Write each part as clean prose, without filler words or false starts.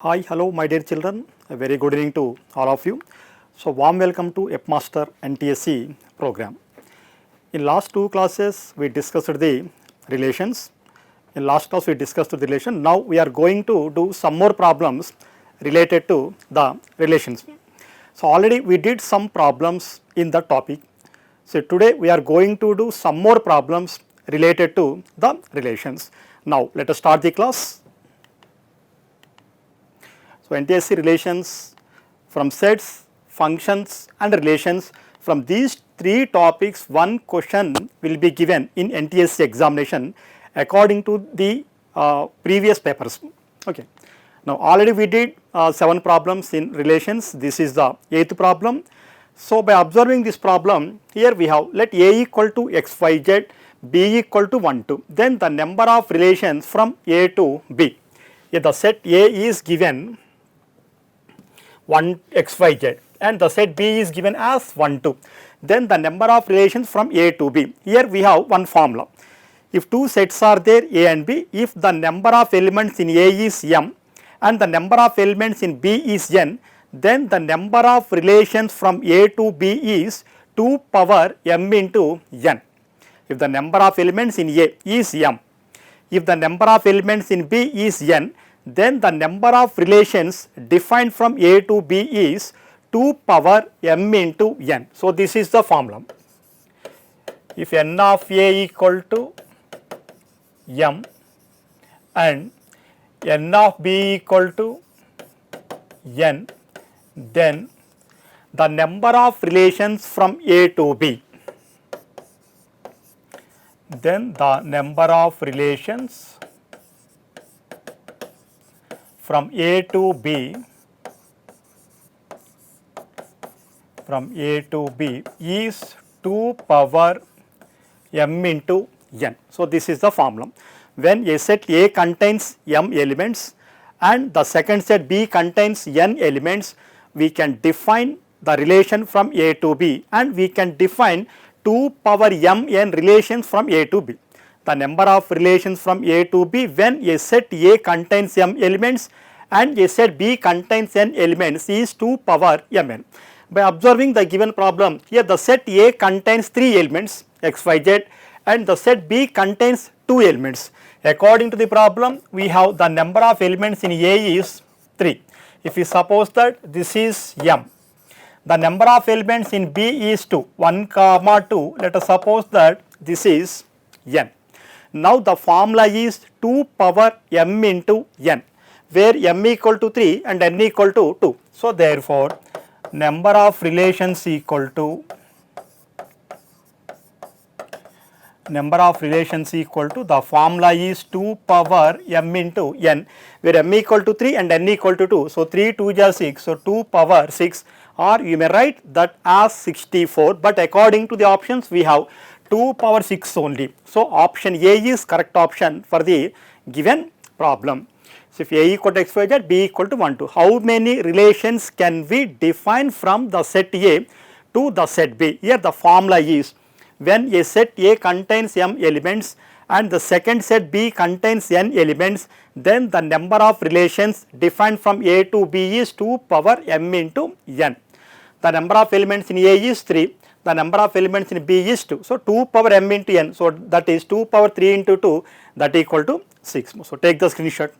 Hi, hello, my dear children. A very good evening to all of you. So, warm welcome to EPMaster NTSC program. In last two classes, we discussed the relations. In last class, we discussed the relation. Now, we are going to do some more problems related to the relations. So, already we did some problems in the topic. So, today we are going to do some more problems related to the relations. Now, let us start the class. So, NTSC relations from sets, functions and relations. From these three topics, one question will be given in NTSC examination according to the previous papers. Okay. Now, already we did 7 problems in relations. This is the 8th problem. So, by observing this problem, here we have let A equal to xyz, B equal to 1 2. Then the number of relations from A to B. If the set A is given 1 xyz and the set B is given as 1 2, then the number of relations from A to B. Here we have one formula. If two sets are there A and B, if the number of elements in A is m and the number of elements in B is n, then the number of relations from A to B is 2 power m into n. If the number of elements in A is m, if the number of elements in B is n, then the number of relations defined from A to B is 2 power m into n. So, this is the formula. If n of A equal to m and n of B equal to n, then the number of relations from A to B, then the number of relations from A to B is 2 power m into n. So, this is the formula. When a set A contains m elements and the second set B contains n elements, we can define the relation from A to B and we can define 2 power mn relations from A to B. The number of relations from A to B when a set A contains m elements and a set B contains n elements is 2 power mn. By observing the given problem, here the set A contains 3 elements x, y, z and the set B contains 2 elements. According to the problem, we have the number of elements in A is 3. If we suppose that this is m, the number of elements in B is 2, 1 comma 2, let us suppose that this is n. Now, the formula is 2 power m into n, where m equal to 3 and n equal to 2. So, therefore, number of relations equal to the formula is 2 power m into n, where m equal to 3 and n equal to 2. So, 3 2 is 6, so 2 power 6, or you may write that as 64, but according to the options we have 2 power 6 only. So, option A is correct option for the given problem. So, if A equal to xyz, B equal to 1 2, how many relations can we define from the set A to the set B? Here the formula is when a set A contains m elements and the second set B contains n elements, then the number of relations defined from A to B is 2 power m into n. The number of elements in A is 3, the number of elements in B is 2. So, 2 power m into n, so that is 2 power 3 into 2, that equal to 6. So, take the screenshot.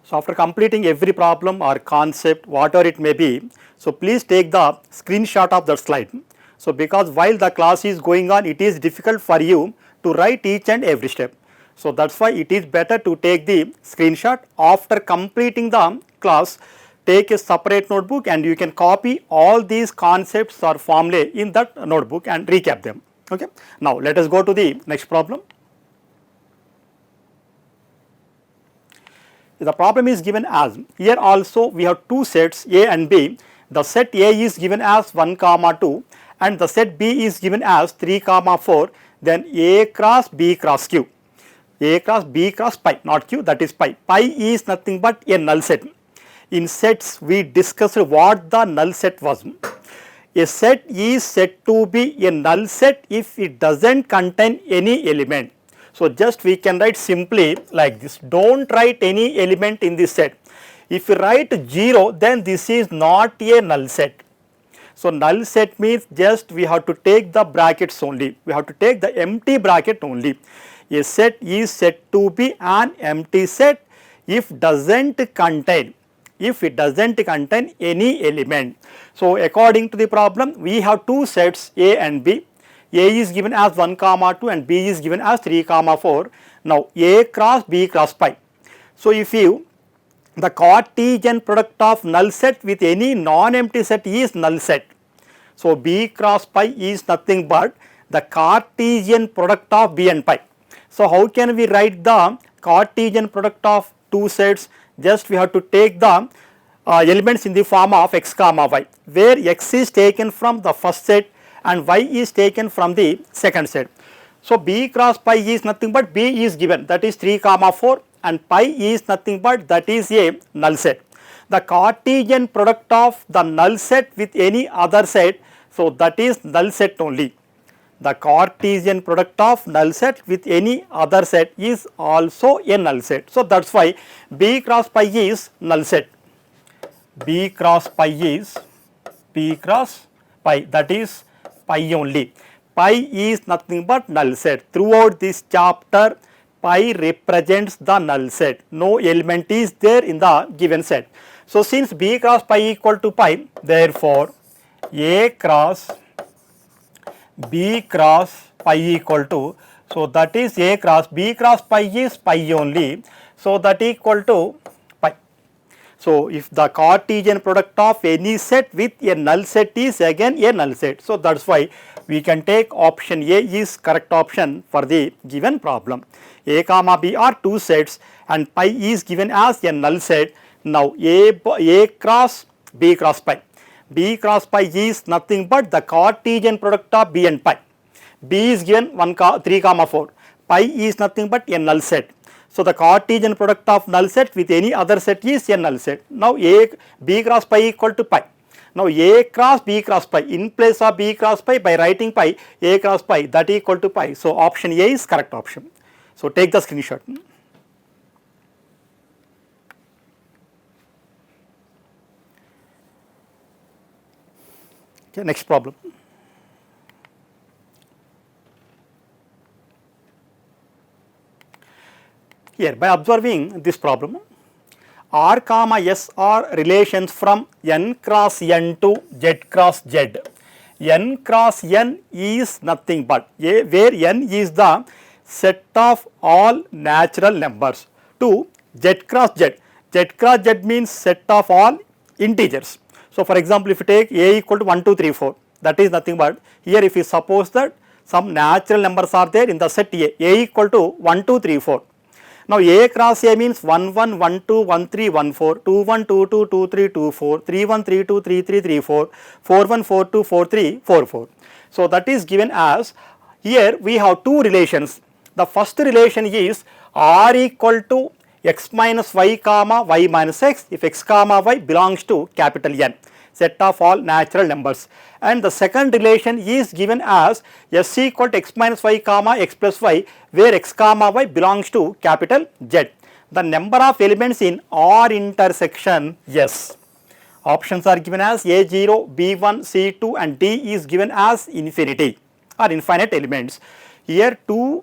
So, after completing every problem or concept, whatever it may be, so please take the screenshot of that slide. So, because while the class is going on, it is difficult for you to write each and every step. So, that is why it is better to take the screenshot. After completing the class, take a separate notebook and you can copy all these concepts or formulae in that notebook and recap them. Okay. Now, let us go to the next problem. The problem is given as, here also we have two sets A and B. The set A is given as 1 comma 2 and the set B is given as 3 comma 4, then A cross B cross Q, A cross B cross pi, not Q, that is pi. Pi is nothing but a null set. In sets we discussed what the null set was. a set is said to be a null set if it does not contain any element. So, just we can write simply like this, do not write any element in this set. If you write 0, then this is not a null set. So, null set means just we have to take the brackets only, we have to take the empty bracket only. A set is said to be an empty set if doesn't contain any element. So, according to the problem, we have two sets A and B. A is given as 1, 2 and B is given as 3, 4. Now, A cross B cross pi. So, if you the Cartesian product of null set with any non-empty set is null set. So, B cross pi is nothing but the Cartesian product of B and pi. So, how can we write the Cartesian product of two sets? Just we have to take the elements in the form of x comma y, where x is taken from the first set and y is taken from the second set. So, B cross pi is nothing but B is given, that is 3, 4 and pi is nothing but that is a null set. The Cartesian product of the null set with any other set, so that is null set only. The Cartesian product of null set with any other set is also a null set. So, that is why B cross pi is null set. B cross pi is B cross pi, that is pi only. Pi is nothing but null set. Throughout this chapter, pi represents the null set. No element is there in the given set. So, since B cross pi equal to pi, therefore, A cross B cross pi equal to, so that is A cross B cross pi is pi only. So, that equal to pi. So, if the Cartesian product of any set with a null set is again a null set. So, that is why we can take option A is correct option for the given problem. A comma B are two sets and pi is given as a null set. Now, A cross B cross pi. B cross pi is nothing but the Cartesian product of B and pi. B is given 3, 4. Pi is nothing but a null set. So, the Cartesian product of null set with any other set is a null set. Now, B cross pi equal to pi. Now, A cross B cross pi, in place of B cross pi by writing pi, A cross pi, that equal to pi. So, option A is correct option. So, take the screenshot. Okay, next problem. Here, by observing this problem, R comma S are relations from n cross n to z cross z. N cross n is nothing but where n is the set of all natural numbers to z cross z. Z cross z means set of all integers. So, for example, if you take A equal to 1, 2, 3, 4, that is nothing but here if you suppose that some natural numbers are there in the set A equal to 1, 2, 3, 4. Now, A cross A means 1, 1, 1, 2, 1, 3, 1, 4, 2, 1, 2, 2, 2, 3, 2, 4, 3, 1, 3, 2, 3, 3, 3, 4, 4, 1, 4, 2, 4, 3, 4, 4. So, that is given as here we have two relations. The first relation is R equal to x minus y comma y minus x if x comma y belongs to capital N, set of all natural numbers, and the second relation is given as s equal to x minus y comma x plus y where x comma y belongs to capital Z. The number of elements in R intersection S. Options are given as A0, B1, C2 and D is given as infinity or infinite elements. Here two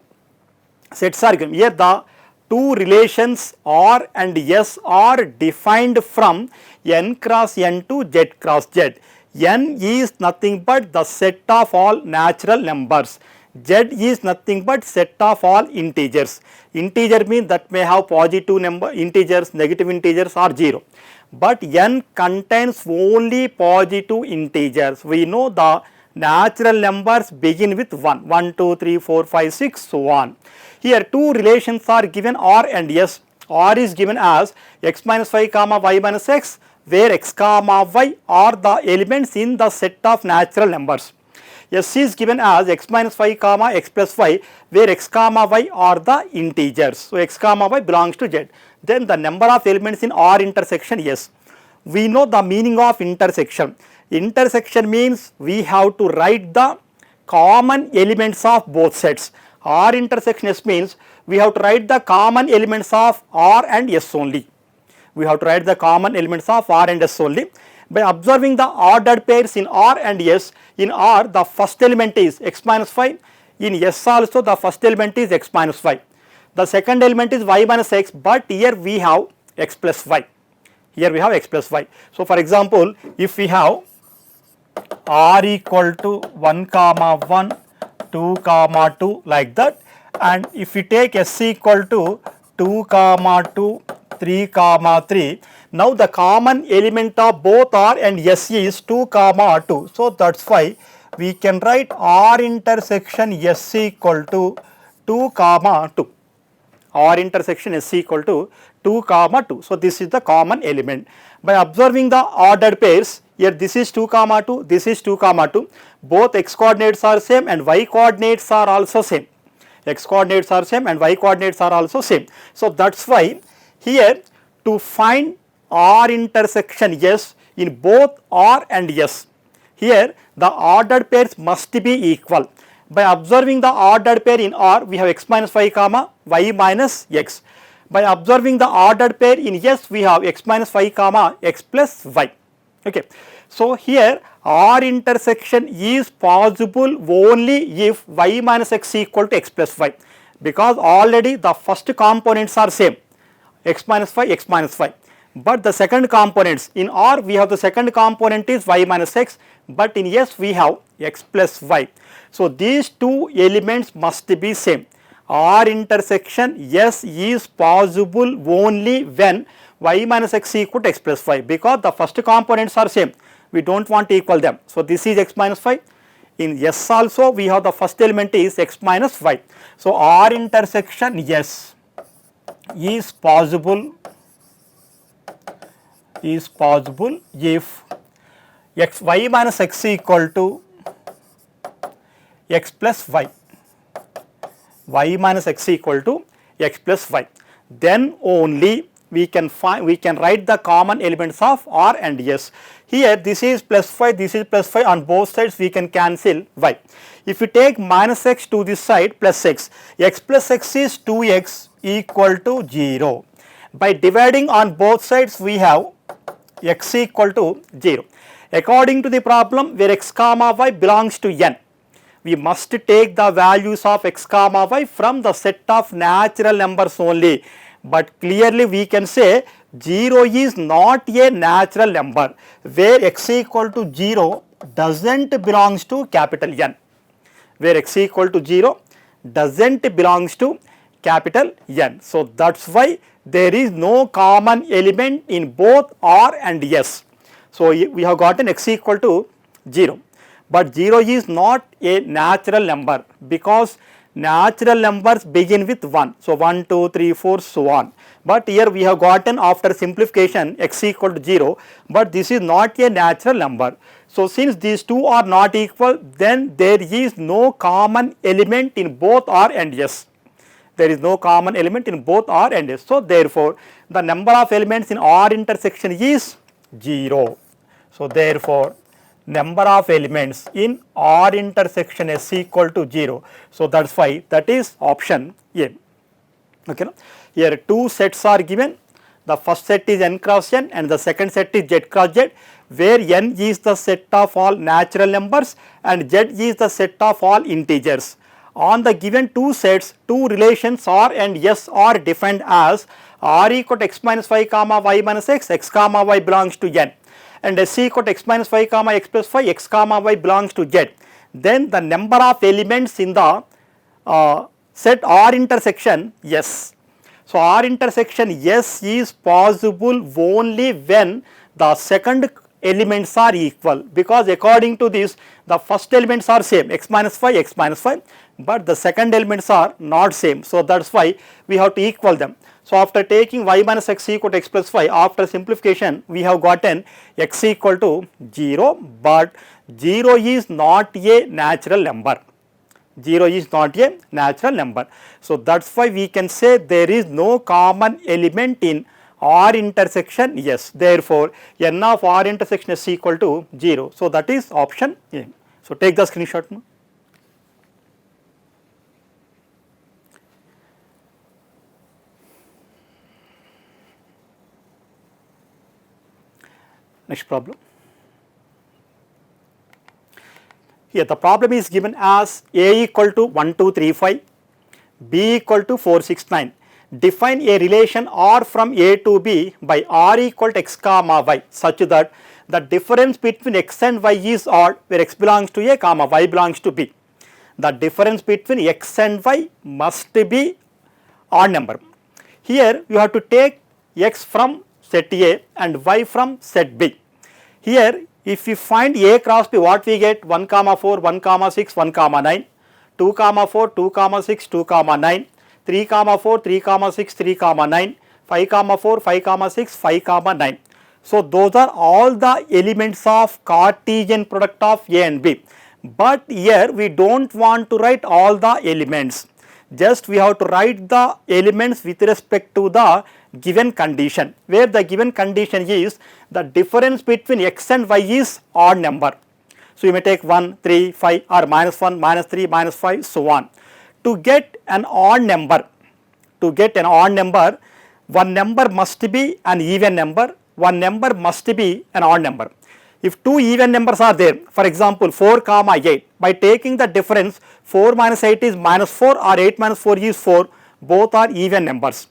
sets are given. Here the two relations R and S are defined from n cross n to z cross z. N is nothing but the set of all natural numbers. Z is nothing but set of all integers. Integer means that may have positive number integers, negative integers or 0. But n contains only positive integers. We know the natural numbers begin with 1, 1, 2, 3, 4, 5, 6, so on. Here two relations are given R and S. R is given as x minus y comma y minus x where x comma y are the elements in the set of natural numbers. S is given as x minus y comma x plus y where x comma y are the integers. So, x comma y belongs to Z. Then the number of elements in R intersection S. We know the meaning of intersection. Intersection means we have to write the common elements of both sets. R intersection S means we have to write the common elements of R and S only. We have to write the common elements of R and S only. By observing the ordered pairs in R and S, in R the first element is x minus 5, in S also the first element is x minus 5. The second element is y minus x, but here we have x plus y. Here we have x plus y. So, for example, if we have R equal to 1 comma 1, 2 comma 2 like that, and if we take S equal to 2 comma 2, 3 comma 3, now the common element of both R and S is 2 comma 2. So, that is why we can write R intersection S equal to 2 comma 2. R intersection S equal to 2 comma 2. So, this is the common element. By observing the ordered pairs, here this is 2 comma 2, this is 2 comma 2, both x coordinates are same and y coordinates are also same. X coordinates are same and y coordinates are also same. So, that is why here to find R intersection S in both R and S, here the ordered pairs must be equal. By observing the ordered pair in R, we have x minus 5 comma y minus x. By observing the ordered pair in S, we have x minus 5 comma x plus y. Okay. So, here R intersection is possible only if y minus x equal to x plus y, because already the first components are same, x minus 5, x minus 5. But the second components in R, we have the second component is y minus x, but in S we have x plus y. So, these two elements must be same. R intersection S is possible only when y minus x equal to x plus y, because the first components are same, we do not want to equal them. So, this is x minus 5. In S also we have the first element is x minus y. So, R intersection S is possible if y minus x equal to x plus y, y minus x equal to x plus y, then only we can write the common elements of R and S. Here this is plus 5, this is plus 5, on both sides we can cancel y. If we take minus x to this side plus x plus x is 2x equal to 0. By dividing on both sides we have x equal to 0. According to the problem where x comma y belongs to n, we must take the values of x comma y from the set of natural numbers only. But clearly we can say 0 is not a natural number, where x equal to 0 does not belongs to capital N, where x equal to 0 does not belongs to capital N. So, that is why there is no common element in both R and S. So, we have gotten x equal to 0, but 0 is not a natural number, because natural numbers begin with 1. So, 1, 2, 3, 4 so on. But here we have gotten after simplification x equal to 0, but this is not a natural number. So, since these two are not equal, then there is no common element in both R and S. There is no common element in both R and S. So, therefore, the number of elements in R intersection is 0. So, therefore, number of elements in R intersection S equal to 0. So, that is why that is option A. Okay. Here two sets are given. The first set is n cross n and the second set is z cross z, where n is the set of all natural numbers and z is the set of all integers. On the given two sets, two relations R and S are defined as R equal to x minus 5 comma y minus x, x comma y belongs to n, and S equal to x minus 5 comma x plus 5, x comma y belongs to z. Then the number of elements in the set R intersection S. So, R intersection S is possible only when the second elements are equal, because according to this the first elements are same, x minus 5, but the second elements are not same. So, that is why we have to equal them. So, after taking y minus x equal to x plus 5, after simplification we have gotten x equal to 0, but 0 is not a natural number. 0 is not a natural number. So, that is why we can say there is no common element in R intersection yes, therefore n of R intersection is equal to 0. So that is option A. So take the screenshot now. Next problem. Here the problem is given as A equal to 1, 2, 3, 5, B equal to 4, 6, 9. Define a relation R from A to B by R equal to x comma y such that the difference between x and y is odd where x belongs to A comma y belongs to B. The difference between x and y must be odd number. Here you have to take x from set A and y from set B. Here if we find A cross B, what we get? 1 comma 4, 1 comma 6, 1 comma 9, 2 comma 4, 2 comma 6, 2 comma 9, 3 comma 4, 3 comma 6, 3 comma 9, 5 comma 4, 5 comma 6, 5 comma 9. So those are all the elements of Cartesian product of A and B. But here we don't want to write all the elements. Just we have to write the elements with respect to the given condition, where the given condition is the difference between x and y is odd number. So you may take 1, 3, 5 or minus 1, minus 3, minus 5 so on. To get an odd number, one number must be an even number, one number must be an odd number. If two even numbers are there, for example 4 comma 8, by taking the difference 4 minus 8 is minus 4 or 8 minus 4 is 4, both are even numbers.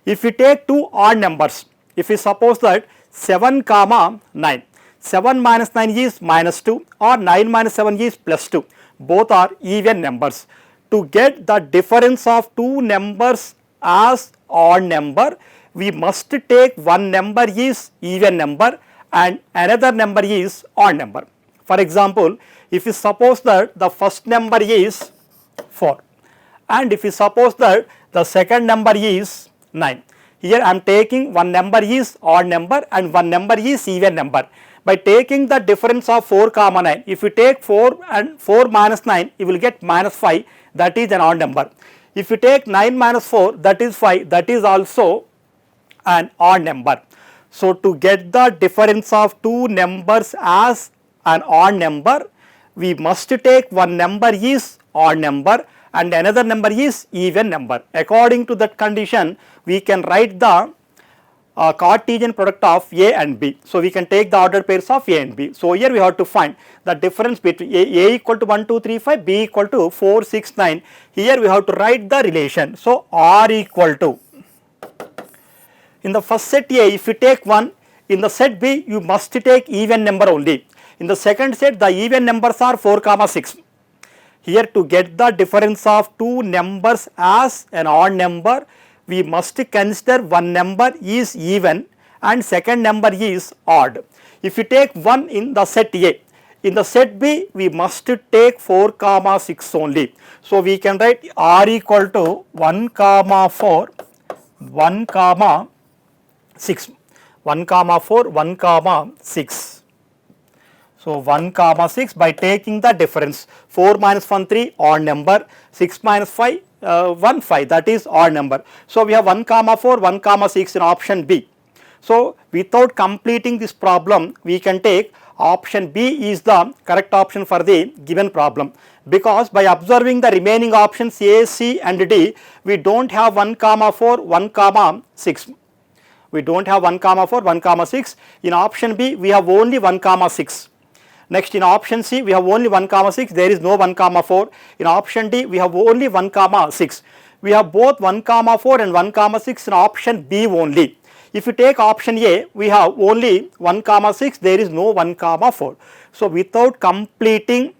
If we take two odd numbers, if we suppose that 7 comma 9, 7 minus 9 is minus 2 or 9 minus 7 is plus 2, both are even numbers. To get the difference of two numbers as odd number, we must take one number is even number and another number is odd number. For example, if we suppose that the first number is 4 and if we suppose that the second number is 9, here I am taking one number is odd number and one number is even number. By taking the difference of 4 comma 9, if you take 4 and 4 minus 9, you will get minus 5, that is an odd number. If you take 9 minus 4, that is 5, that is also an odd number. So to get the difference of two numbers as an odd number, we must take one number is odd number and another number is even number. According to that condition, we can write the Cartesian product of A and B. So we can take the ordered pairs of A and B. So here we have to find the difference between A equal to 1, 2, 3, 5, B equal to 4, 6, 9. Here we have to write the relation. So R equal to, in the first set A, if you take 1, in the set B you must take even number only. In the second set the even numbers are 4 comma 6. Here to get the difference of two numbers as an odd number, we must consider one number is even and second number is odd. If you take 1 in the set A, in the set B we must take 4 comma 6 only. So we can write R equal to 1 comma 4, 1 comma 6, 1 comma 4, 1 comma 6. So 1 comma 6 by taking the difference 4 minus 1 3 odd number, 6 minus 5 1 5, that is odd number. So we have 1 comma 4, 1 comma 6 in option B. So without completing this problem, we can take option B is the correct option for the given problem, because by observing the remaining options A, C and D, we do not have 1 comma 4, 1 comma 6. We do not have 1 comma 4, 1 comma 6. In option B we have only 1 comma 6. Next in option C we have only 1 comma 6, there is no 1 comma 4. In option D we have only 1 comma 6. We have both 1 comma 4 and 1 comma 6 in option B only. If you take option A, we have only 1 comma 6, there is no 1 comma 4. So without completing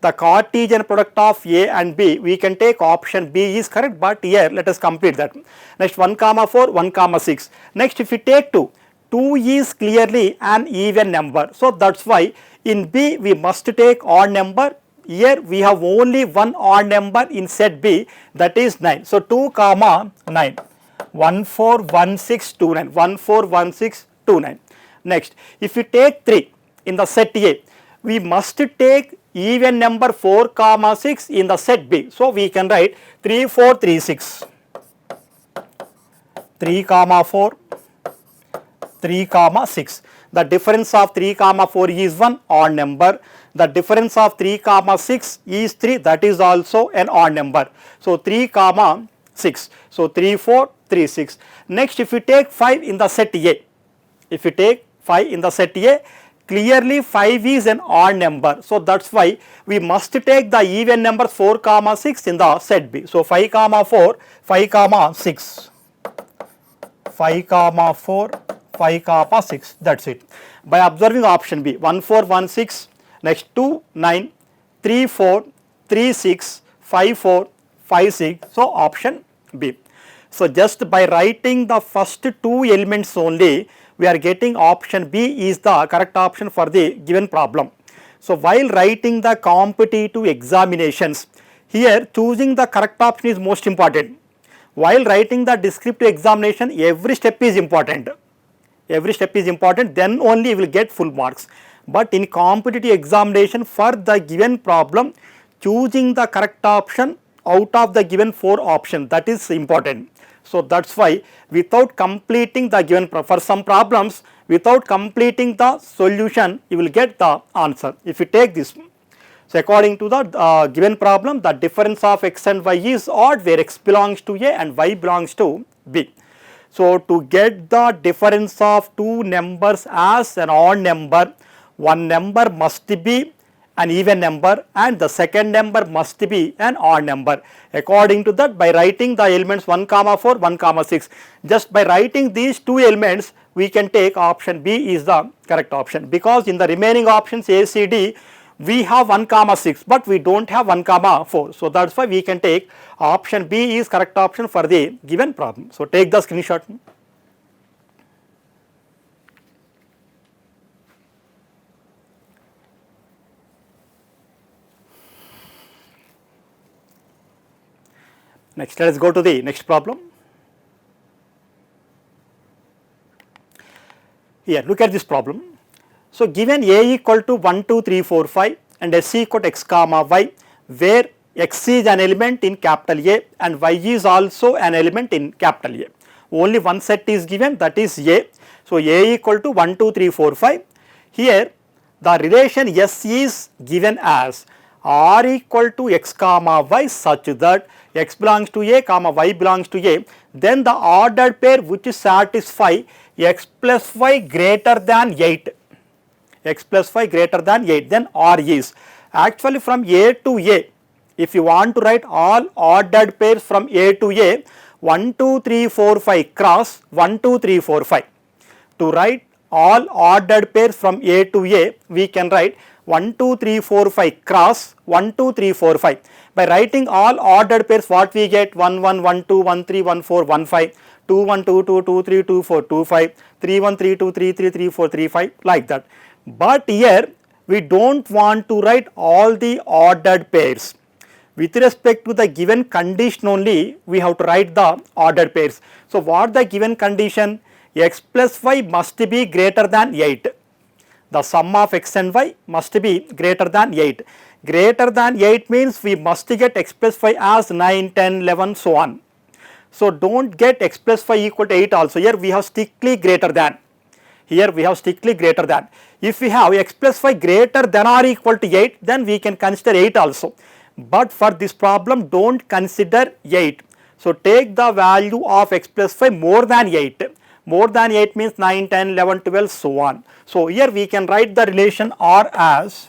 the Cartesian product of A and B, we can take option B is correct, but here let us complete that. Next 1 comma 4, 1 comma 6. Next if you take 2, 2 is clearly an even number. So that is why in B we must take odd number. Here we have only one odd number in set B, that is 9. So 2 comma 9, 1 4 1 6 2 9, 1 4 1 6 2 9. Next if you take 3 in the set A, we must take even number 4 comma 6 in the set B. So we can write 3 4 3 6, 3 comma 4, 3 comma 6. The difference of 3 comma 4 is one odd number. The difference of 3 comma 6 is 3, that is also an odd number. So 3 comma 6. So 3 4 3 6. Next, if you take 5 in the set A, if you take 5 in the set A, clearly 5 is an odd number. So that's why we must take the even numbers 4 comma 6 in the set B. So 5 comma 4, 5 comma 6, 5 comma 4, 5 comma 6, that's it. By observing option B, 1 4 1 6, next 2 9, 3 4, 3 6, 5 4, 5 6, so option B. So just by writing the first two elements only, we are getting option B is the correct option for the given problem. So while writing the competitive examinations, here choosing the correct option is most important. While writing the descriptive examination, every step is important. Every step is important, then only you will get full marks. But in competitive examination, for the given problem, choosing the correct option out of the given 4 options, that is important. So that's why without completing the given, for some problems, without completing the solution, you will get the answer. If you take this, so according to the given problem, the difference of x and y is odd, where x belongs to A and y belongs to B. So to get the difference of two numbers as an odd number, one number must be an even number and the second number must be an odd number. According to that, by writing the elements 1 comma 4, 1 comma 6, just by writing these two elements, we can take option B is the correct option, because in the remaining options A, C, D, we have 1 comma 6, but we don't have 1 comma 4. So that's why we can take option B is correct option for the given problem. So take the screenshot. Next, let us go to the next problem. Here, look at this problem. So given A equal to 1, 2, 3, 4, 5 and S equal to x comma y, where x is an element in capital A and y is also an element in capital A. Only one set is given, that is A. So A equal to 1, 2, 3, 4, 5. Here the relation S is given as R equal to x comma y such that x belongs to A comma y belongs to A, then the ordered pair which satisfy x plus y greater than 8, x plus y greater than 8, then R is actually from A to A. If you want to write all ordered pairs from A to A, 1, 2, 3, 4, 5 cross 1, 2, 3, 4, 5. To write all ordered pairs from A to A, we can write 1, 2, 3, 4, 5 cross 1, 2, 3, 4, 5. By writing all ordered pairs, what we get? 1, 1, 1, 2, 1, 3, 1, 4, 1, 5, 2, 1, 2, 2, 2, 3, 2, 4, 2, 5, 3, 1, 3, 2, 3, 3, 3, 4, 3, 5, like that. But here we don't want to write all the ordered pairs. With respect to the given condition only, we have to write the ordered pairs. So what the given condition? X plus y must be greater than 8. The sum of x and y must be greater than 8. Greater than 8 means we must get x plus y as 9, 10, 11, so on. So don't get x plus y equal to 8 also. Here we have strictly greater than. Here we have strictly greater than. If we have x plus y greater than or equal to 8, then we can consider 8 also. But for this problem, don't consider 8. So take the value of x plus y more than 8. More than 8 means 9, 10, 11, 12, so on. So here we can write the relation R as,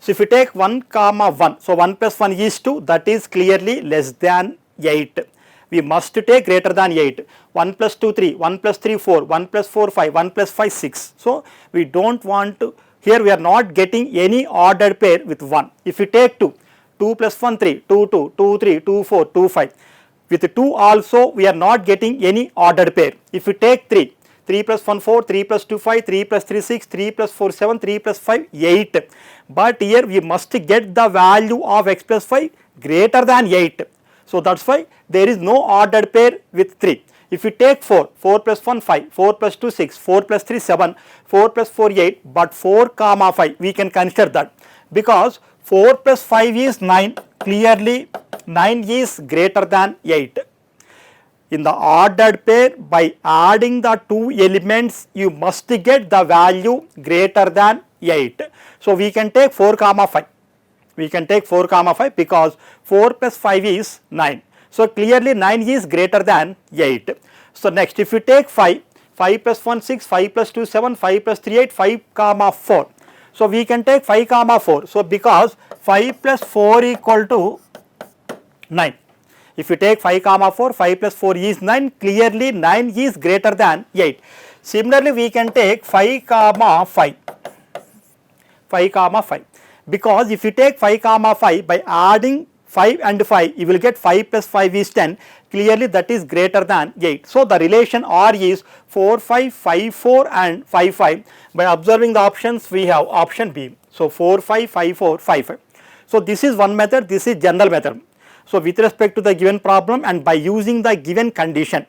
so if you take 1 comma 1, so 1 plus 1 is 2, that is clearly less than 8. We must take greater than 8. 1 plus 2, 3, 1 plus 3, 4, 1 plus 4, 5, 1 plus 5, 6. So we don't want to, here we are not getting any ordered pair with 1. If you take 2, 2 plus 1, 3, 2, 2, 2, 3, 2, 4, 2, 5. With 2 also we are not getting any ordered pair. If you take 3, 3 plus 1, 4, 3 plus 2, 5, 3 plus 3, 6, 3 plus 4, 7, 3 plus 5, 8. But here we must get the value of x plus y greater than 8. So that's why there is no ordered pair with 3. If you take 4, 4 plus 1, 5, 4 plus 2, 6, 4 plus 3, 7, 4 plus 4, 8, but 4 comma 5, we can consider that, because 4 plus 5 is 9, clearly 9 is greater than 8. in the ordered pair by adding the two elements you must get the value greater than 8. So, we can take 4 comma 5, we can take 4 comma 5 because 4 plus 5 is 9. So, clearly 9 is greater than 8. So, next if you take 5, 5 plus 1 6, 5 plus 2 7, 5 plus 3 8, 5 comma 4. So, we can take 5 comma 4. So, because 5 plus 4 equal to 9. If you take 5 comma 4, 5 plus 4 is 9, clearly 9 is greater than 8. Similarly, we can take 5 comma 5, 5 comma 5, because if you take 5 comma 5 by adding 5 and 5, you will get 5 plus 5 is 10, clearly that is greater than 8. So, the relation R is 4 5, 5 4 and 5 5. By observing the options, we have option B. So, 4 5, 5 4, 5 5. So, this is one method, this is general method. So, with respect to the given problem and by using the given condition,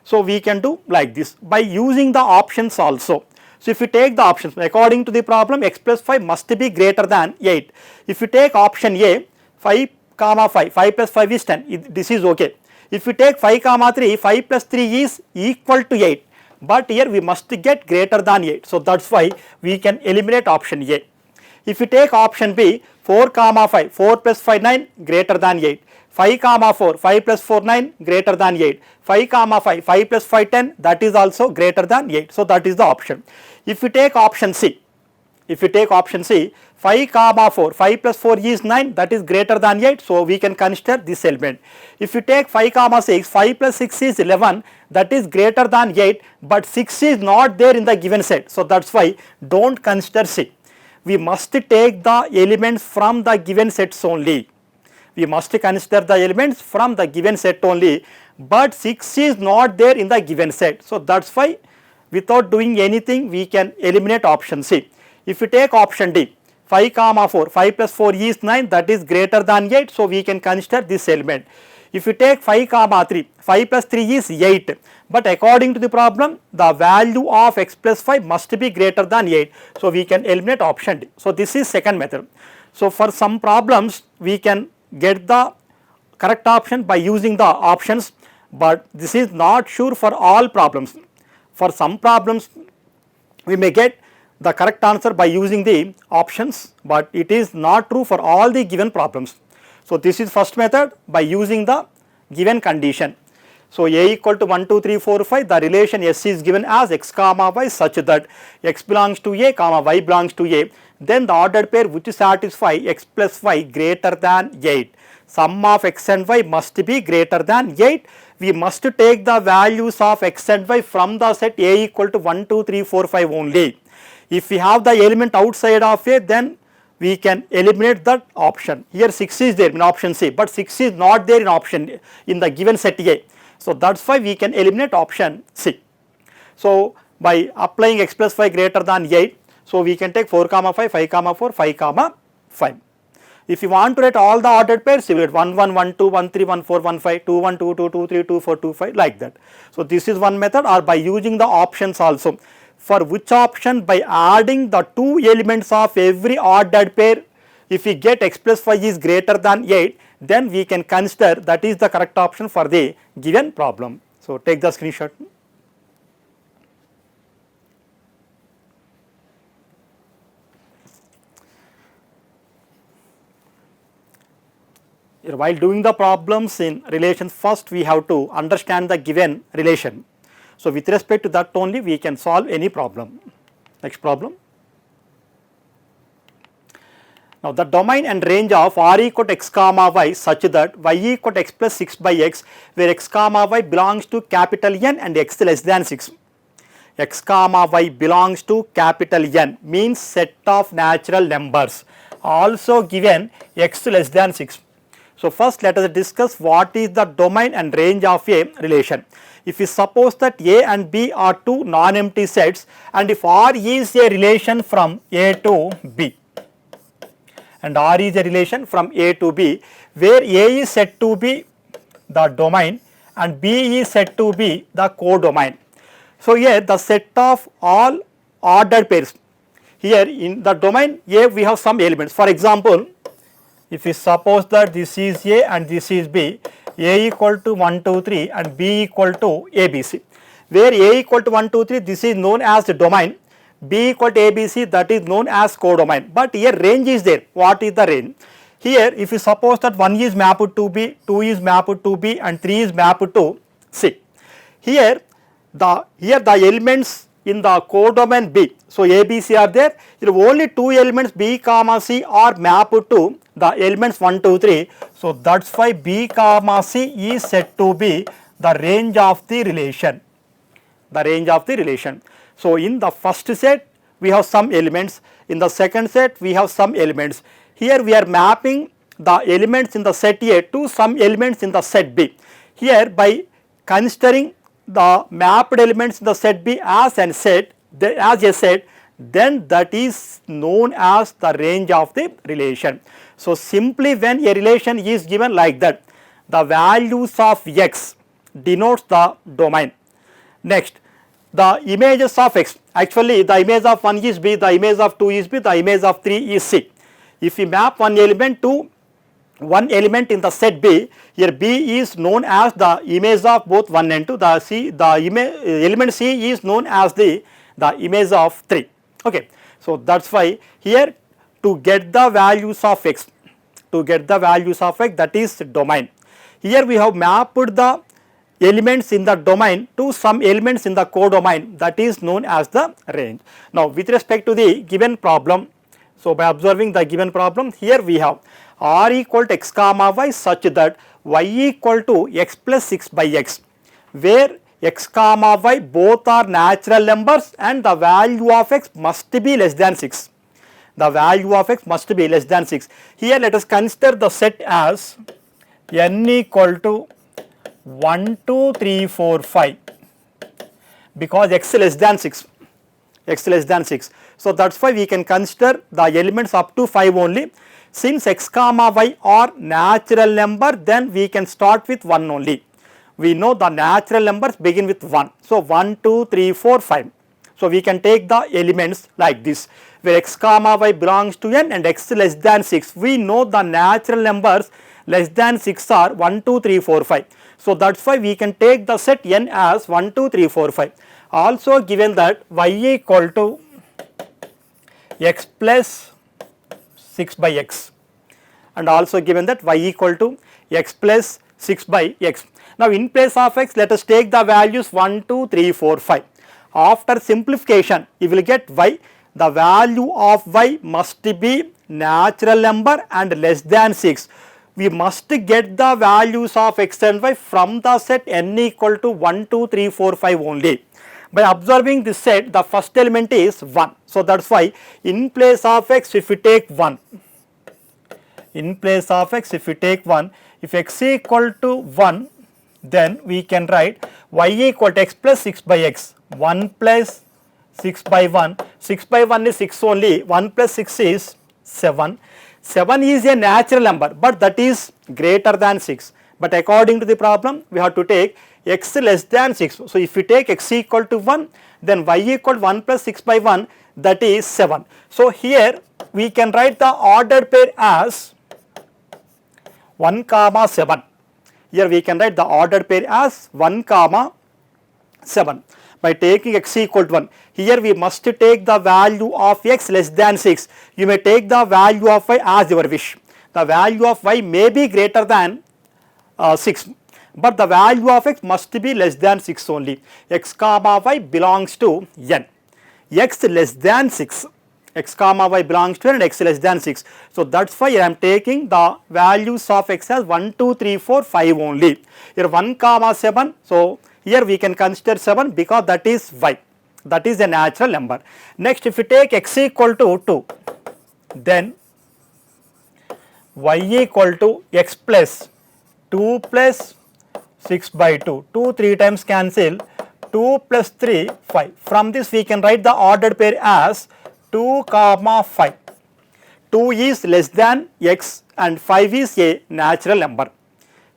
so we can do like this by using the options also. So, if you take the options according to the problem, x plus 5 must be greater than 8. If you take option A, 5 comma 5, 5 plus 5 is 10, this is okay. If you take 5 comma 3, 5 plus 3 is equal to 8, but here we must get greater than 8. So, that is why we can eliminate option A. If you take option B, 4 comma 5, 4 plus 5 9 greater than 8, 5 comma 4, 5 plus 4 9 greater than 8, 5 comma 5, 5 plus 5 10, that is also greater than 8. So, that is the option. If you take option C, 5 comma 4, 5 plus 4 is 9, that is greater than 8. So, we can consider this element. If you take 5 comma 6, 5 plus 6 is 11, that is greater than 8, but 6 is not there in the given set. So, that is why do not consider C. We must take the elements from the given sets only. We must consider the elements from the given set only, but 6 is not there in the given set. So, that is why without doing anything we can eliminate option C. If you take option D, 5 comma 4, 5 plus 4 is 9, that is greater than 8. So, we can consider this element. If you take 5 comma 3, 5 plus 3 is 8, but according to the problem the value of x plus 5 must be greater than 8. So, we can eliminate option D. So, this is second method. So, for some problems we can get the correct option by using the options, but this is not sure for all problems. For some problems we may get the correct answer by using the options, but it is not true for all the given problems. So, this is first method by using the given condition. So, A equal to 1 2 3 4 5, the relation S is given as x comma y such that x belongs to A comma y belongs to A, then the ordered pair which satisfy x plus y greater than 8. Sum of x and y must be greater than 8. We must take the values of x and y from the set A equal to 1 2 3 4 5 only. If we have the element outside of A, then we can eliminate that option. Here 6 is there in option C, but 6 is not there in option in the given set A. So, that is why we can eliminate option C. So, by applying x plus 5 greater than 8, so we can take 4 comma 5, 5 comma 4, 5 comma 5. If you want to write all the ordered pairs, you will get 1 1 1 2 1 3 1 4 1 5 2 1 2 2 2 3 2 4 2 5 like that. So, this is one method, or by using the options also. For which option, by adding the two elements of every ordered pair, if we get x plus 5 is greater than 8, then we can consider that is the correct option for the given problem. So, take the screenshot. While doing the problems in relations, first we have to understand the given relation. So, with respect to that only we can solve any problem. Next problem. Now, the domain and range of R equal to x comma y such that y equal to x plus 6 by x, where x comma y belongs to capital N and x less than 6. X comma y belongs to capital N means set of natural numbers, also given x less than 6. So, first let us discuss what is the domain and range of a relation. If we suppose that A and B are two non-empty sets, and if R is a relation from A to B, and R is a relation from A to B, where A is said to be the domain and B is said to be the codomain. So, here the set of all ordered pairs, here in the domain A we have some elements. For example, if we suppose that this is A and this is B, A equal to 1, 2, 3 and B equal to ABC. Where A equal to 1, 2, 3, this is known as the domain, B equal to ABC, that is known as codomain, but here range is there. What is the range? Here if you suppose that 1 is mapped to B, 2 is mapped to B and 3 is mapped to C. Here the elements in the codomain B, so A, B, C are there, here only 2 elements B comma C are mapped to the elements 1, 2, 3. So that's why B comma C is said to be the range of the relation, the range of the relation. So in the first set we have some elements, in the second set we have some elements. Here we are mapping the elements in the set A to some elements in the set B. Here by considering the mapped elements in the set B as a set, then that is known as the range of the relation. So simply when a relation is given like that, the values of x denotes the domain. Next, the images of x, actually the image of 1 is B, the image of 2 is B, the image of 3 is C. If we map one element to one element in the set B, here B is known as the image of both 1 and 2, element C is known as the image of 3. Okay. So that's why here to get the values of x, that is domain. Here we have mapped the elements in the domain to some elements in the codomain, that is known as the range. Now with respect to the given problem, so by observing the given problem, here we have r equal to x comma y such that y equal to x plus 6 by x, where x comma y both are natural numbers and the value of x must be less than 6. The value of x must be less than 6. Here let us consider the set as n equal to 1, 2, 3, 4, 5, because x less than 6, So that's why we can consider the elements up to 5 only. Since x comma y are natural number, then we can start with 1 only. We know the natural numbers begin with 1. So 1, 2, 3, 4, 5. So we can take the elements like this, where x comma y belongs to n and x less than 6. We know the natural numbers less than 6 are 1, 2, 3, 4, 5. So that's why we can take the set n as 1, 2, 3, 4, 5. Also given that y equal to x plus 6 by x, and also given that y equal to x plus 6 by x. Now in place of x, let us take the values 1, 2, 3, 4, 5. After simplification, you will get y. The value of y must be natural number and less than 6. We must get the values of x and y from the set n equal to 1, 2, 3, 4, 5 only. By observing this set, the first element is 1. So that's why in place of x, if we take 1, if x equal to 1, then we can write y equal to x plus 6 by x, 1 plus 6 by 1, 6 by 1 is 6 only, 1 plus 6 is 7. 7 is a natural number, but that is greater than 6. But according to the problem, we have to take x less than 6. So if we take x equal to 1, then y equal to 1 plus 6 by 1, that is 7. So here we can write the ordered pair as 1 comma 7. Here we can write the ordered pair as 1 comma 7. By taking x equal to 1, here we must take the value of x less than 6. You may take the value of y as your wish. The value of y may be greater than 6, but the value of x must be less than 6 only. X comma y belongs to n. X less than 6, x comma y belongs to n and x less than 6. So that's why I am taking the values of x as 1, 2, 3, 4, 5 only. Here 1 comma 7. So here we can consider 7 because that is y, that is a natural number. Next, if we take x equal to 2, then y equal to x plus 2 plus 6 by 2, 2 3 times cancel, 2 plus 3 5. From this we can write the ordered pair as 2 comma 5. 2 is less than x and 5 is a natural number.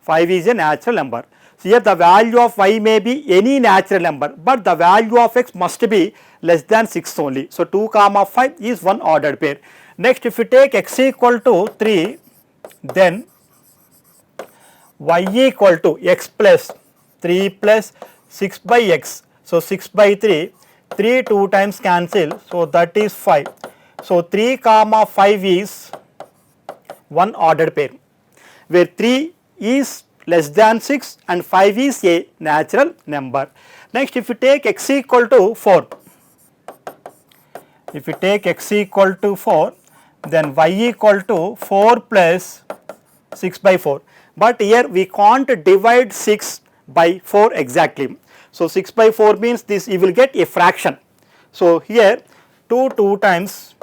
5 is a natural number. So here the value of y may be any natural number, but the value of x must be less than 6 only. So 2 comma 5 is one ordered pair. Next, if we take x equal to 3, then y equal to x plus 3 plus 6 by x. So 6 by 3, 3 2 times cancel, so that is 5. So 3 comma 5 is one ordered pair, where 3 is less than 6 and 5 is a natural number. Next, if you take x equal to 4, if you take x equal to 4, then y equal to 4 plus 6 by 4, but here we can't divide 6 by 4 exactly. So 6 by 4 means this you will get a fraction. So here 2 times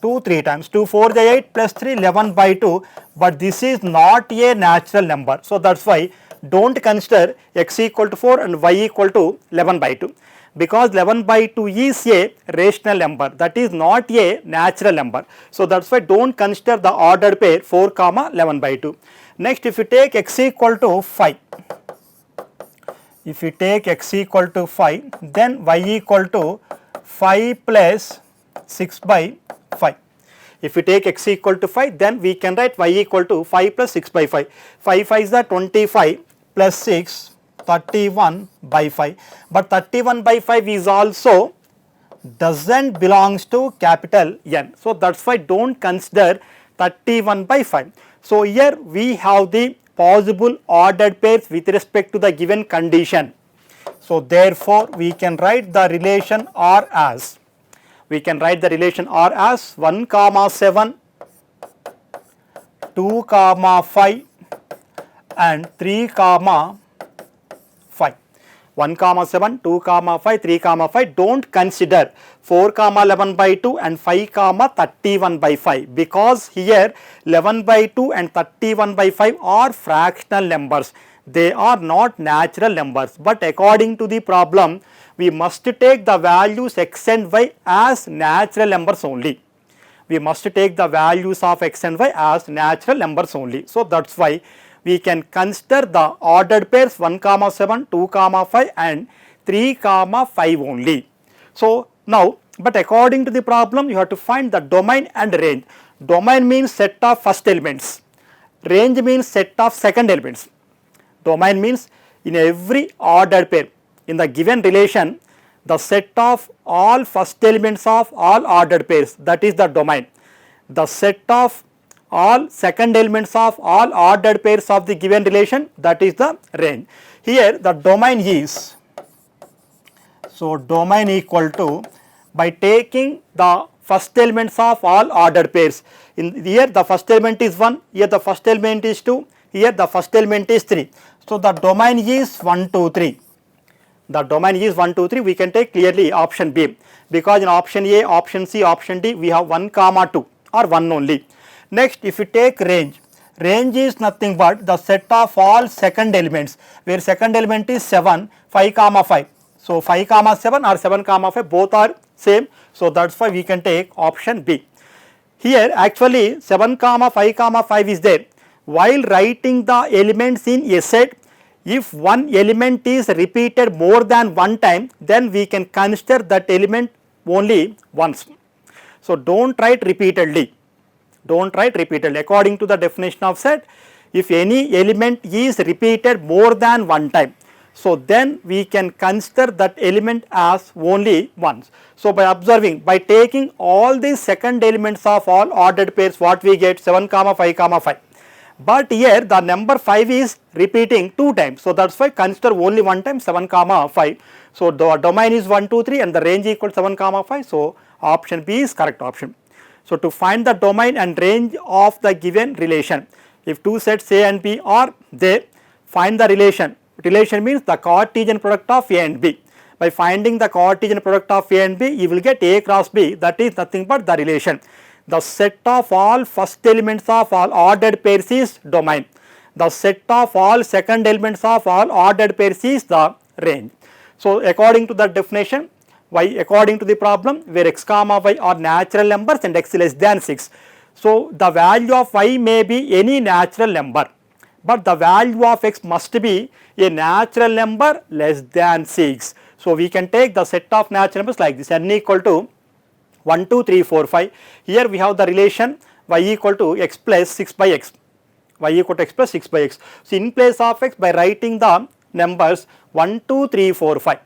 2 3 times 2 4 is 8 plus 3 11 by 2, but this is not a natural number. So that is why do not consider x equal to 4 and y equal to 11 by 2, because 11 by 2 is a rational number, that is not a natural number. So that is why do not consider the ordered pair 4 comma 11 by 2. Next, if you take x equal to 5, if you take x equal to 5, then y equal to 5 plus 6 by 5. If you take x equal to 5, then we can write y equal to 5 plus 6 by 5. 5 5 is the 25 plus 6, 31 by 5, but 31 by 5 is also doesn't belongs to capital N. So that is why do not consider 31 by 5. So here we have the possible ordered pairs with respect to the given condition. So therefore we can write the relation R as, we can write the relation R as 1 comma 7, 2 comma 5 and 3 comma 5. 1 comma 7, 2 comma 5, 3 comma 5. Do not consider 4 comma 11 by 2 and 5 comma 31 by 5, because here 11 by 2 and 31 by 5 are fractional numbers. They are not natural numbers, but according to the problem we must take the values x and y as natural numbers only. We must take the values of x and y as natural numbers only. So that is why we can consider the ordered pairs 1 comma 7, 2 comma 5 and 3 comma 5 only. So now, but according to the problem you have to find the domain and range. Domain means set of first elements, range means set of second elements. Domain means in every ordered pair in the given relation, the set of all first elements of all ordered pairs, that is the domain. The set of all second elements of all ordered pairs of the given relation, that is the range. Here the domain is, so domain equal to, by taking the first elements of all ordered pairs, in here the first element is 1, here the first element is 2, here the first element is 3. So the domain is 1 2 3. The domain is 1 2 3. We can take clearly option B, because in option A, option C, option D we have 1 comma 2 or 1 only. Next, if you take range, range is nothing but the set of all second elements, where second element is 7, 5 comma 5. So 5 comma 7 or 7 comma 5 both are same. So that is why we can take option B. Here actually 7 comma 5 comma 5 is there. While writing the elements in a set, if one element is repeated more than one time, then we can consider that element only once. So do not write repeatedly, do not write repeatedly. According to the definition of set, if any element is repeated more than one time, so then we can consider that element as only once. So by observing, by taking all the second elements of all ordered pairs, what we get 7 comma 5 comma 5. But here the number 5 is repeating 2 times, so that is why consider only one time 7 comma 5. So the domain is 1 2 3 and the range equal 7 comma 5. So option B is correct option. So to find the domain and range of the given relation, if two sets A and B are there, find the relation. Relation means the Cartesian product of A and B. By finding the Cartesian product of A and B, you will get A cross B, that is nothing but the relation. The set of all first elements of all ordered pairs is domain. The set of all second elements of all ordered pairs is the range. So according to the definition, y according to the problem, where x comma y are natural numbers and x less than 6. So the value of y may be any natural number, but the value of x must be a natural number less than 6. So we can take the set of natural numbers like this, n equal to 1 2 3 4 5. Here we have the relation y equal to x plus 6 by x. y equal to x plus 6 by x. So, in place of x by writing the numbers 1, 2, 3, 4, 5.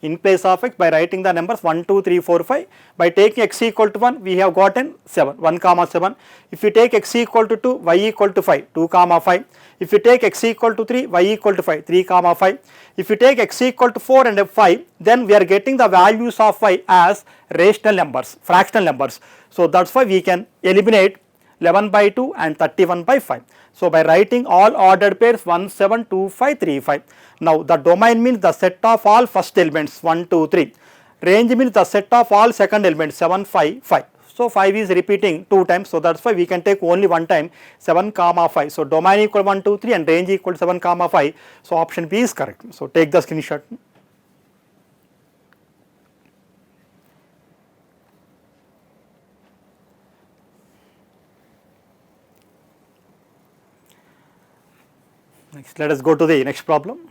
In place of x by writing the numbers 1, 2, 3, 4, 5. By taking x equal to 1, we have gotten 7, 1 comma 7. If you take x equal to 2, y equal to 5, 2 comma 5. If you take x equal to 3, y equal to 5, 3 comma 5. If you take x equal to 4 and 5, then we are getting the values of y as rational numbers, fractional numbers. So, that is why we can eliminate 11 by 2 and 31 by 5. So, by writing all ordered pairs 1, 7, 2, 5, 3, 5. Now, the domain means the set of all first elements 1, 2, 3. Range means the set of all second elements 7, 5, 5. So, 5 is repeating 2 times. So, that is why we can take only one time 7 comma 5. So, domain equal 1, 2, 3 and range equal 7 comma 5. So, option B is correct. So, take the screenshot. Next, let us go to the next problem.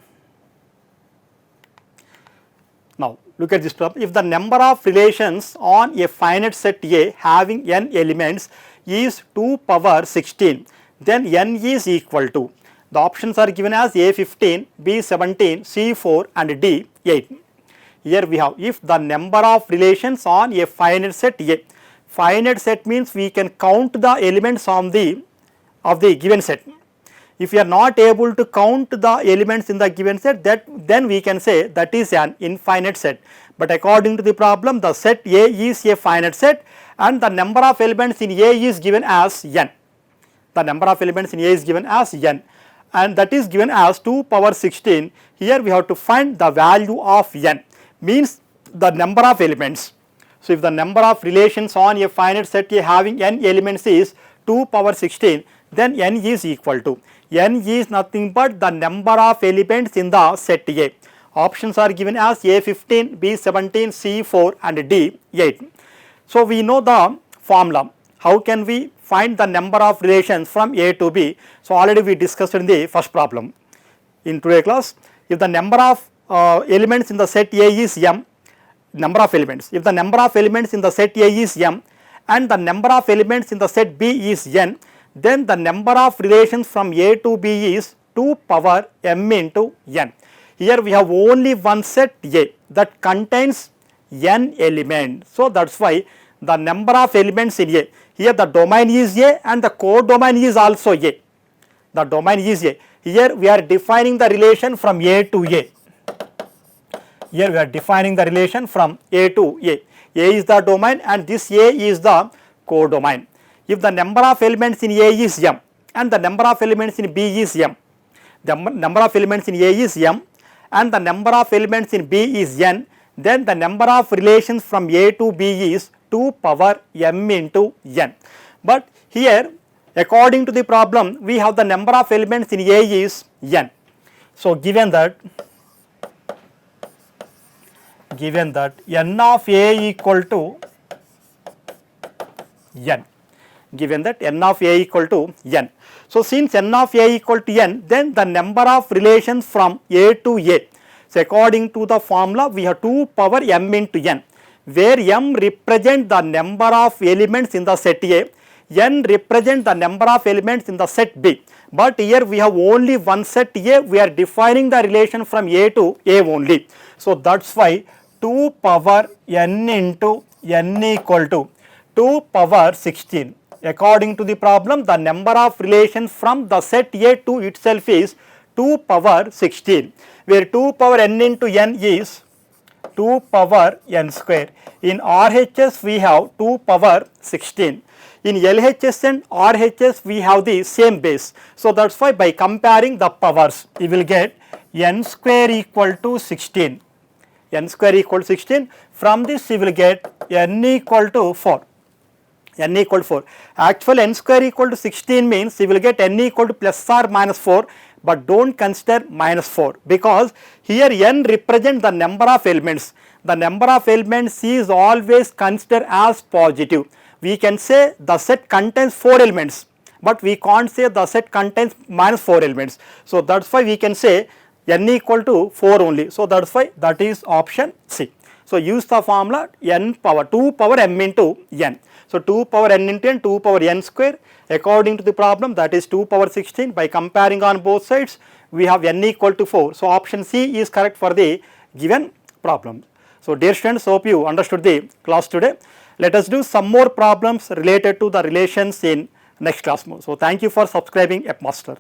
Now, look at this problem. If the number of relations on a finite set A having n elements is 2 power 16, then n is equal to, the options are given as A 15, B 17, C 4 and D 8. Here we have, if the number of relations on a finite set A, finite set means we can count the elements of the given set. If we are not able to count the elements in the given set, then we can say that is an infinite set. But according to the problem, the set A is a finite set and the number of elements in A is given as n. The number of elements in A is given as n and that is given as 2 power 16. Here we have to find the value of n, means the number of elements. So, if the number of relations on a finite set A having n elements is 2 power 16, then n is equal to, n is nothing but the number of elements in the set A. Options are given as A 15, B 17, C 4 and D 8. So, we know the formula. How can we find the number of relations from A to B? So, already we discussed in the first problem in today's class. If the number of elements in the set A is m, number of elements, if the number of elements in the set A is m and the number of elements in the set B is n, then the number of relations from A to B is 2 power m into n. Here we have only one set A that contains n elements. So, that is why the number of elements in A, here the domain is A and the codomain is also A. The domain is A. Here we are defining the relation from A to A. Here we are defining the relation from A to A. A is the domain and this A is the codomain. If the number of elements in A is m and the number of elements in B is m, the number of elements in A is m and the number of elements in B is n, then the number of relations from A to B is 2 power m into n. But here according to the problem we have the number of elements in A is n. So, given that n of A equal to n, given that n of A equal to n. So, since n of A equal to n, then the number of relations from A to A. So, according to the formula we have 2 power m into n, where m represent the number of elements in the set A, n represent the number of elements in the set B. But here we have only one set A, we are defining the relation from A to A only. So, that is why 2 power n into n equal to 2 power 16. According to the problem, the number of relations from the set A to itself is 2 power 16, where 2 power n into n is 2 power n square. In RHS we have 2 power 16. In LHS and RHS we have the same base. So, that is why by comparing the powers we will get n square equal to 16. N square equal to 16. From this we will get n equal to 4. N equal to 4. Actual n square equal to 16 means we will get n equal to plus or minus 4, but do not consider minus 4 because here n represents the number of elements. The number of elements is always considered as positive. We can say the set contains 4 elements, but we can't say the set contains minus 4 elements. So, that is why we can say n equal to 4 only. So, that is why that is option C. So use the formula n power 2 power m into n. So 2 power n into n, 2 power n square, according to the problem, that is 2 power 16. By comparing on both sides, we have n equal to 4. So option C is correct for the given problem. So dear students, hope you understood the class today. Let us do some more problems related to the relations in next class more. So thank you for subscribing F Master.